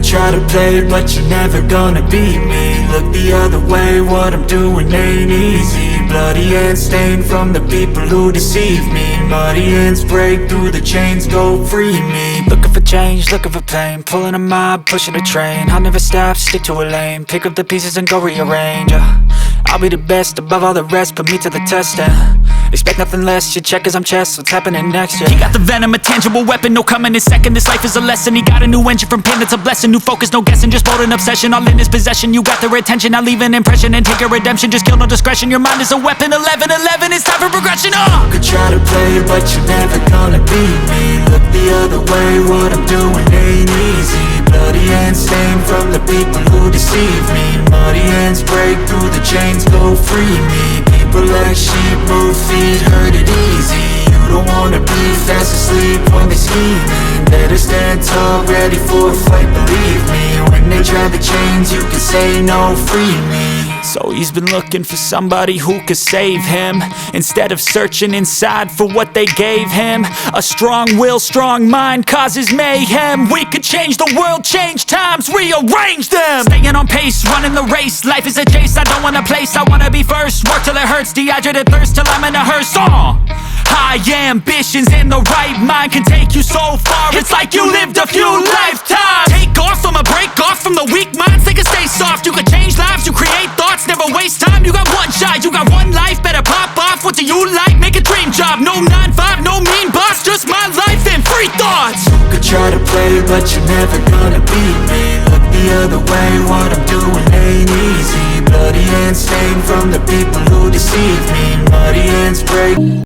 try to play, but you're never gonna beat me. Look the other way, what I'm doing ain't easy. Bloody hands stained from the people who deceive me. Muddy hands break through the chains, go free me. Looking for change, looking for pain, pulling a mob, pushing a train. I'll never stop, stick to a lane, pick up the pieces and go rearrange. I'll be the best above all the rest, put me to the test and expect nothing less, your check is I'm chess, what's happening next, yeah. He got the venom, a tangible weapon, no coming in second. This life is a lesson, he got a new engine from pain, it's a blessing. New focus, no guessing, just bold and obsession. All in his possession, you got their attention. I'll leave an impression and take your redemption. Just kill, no discretion, your mind is a weapon. 11-11, it's time for progression, You could try to play, but you're never gonna beat me. Look the other way, what I'm doing ain't easy. Bloody hands stained from the people who deceive me. Muddy hands break through the chains, go free me. People like sheep move feet, hurt it easy. You don't wanna be fast asleep when they scheming. Better stand tall, ready for a fight, believe me. When they try the chains, you can say no, free me. So he's been looking for somebody who could save him, instead of searching inside for what they gave him. A strong will, strong mind causes mayhem. We could change the world, change times, rearrange them. Staying on pace, running the race. Life is a chase, I don't want a place, I wanna be first. Work till it hurts, dehydrated thirst till I'm in a hearse. High ambitions and the right mind can take you so far. It's like you lived a few lifetimes. Take off, I'ma break off from the weak minds. They can stay soft, you can change lives, you create thoughts, never waste time. You got one shot, you got one life, better pop off. What do you like? Make a dream job. No 9-5, no mean boss, just my life and free thoughts. You could try to play, but you're never gonna beat me. Look the other way, what I'm doing ain't easy. Bloody hands stained from the people who deceive me. Muddy hands break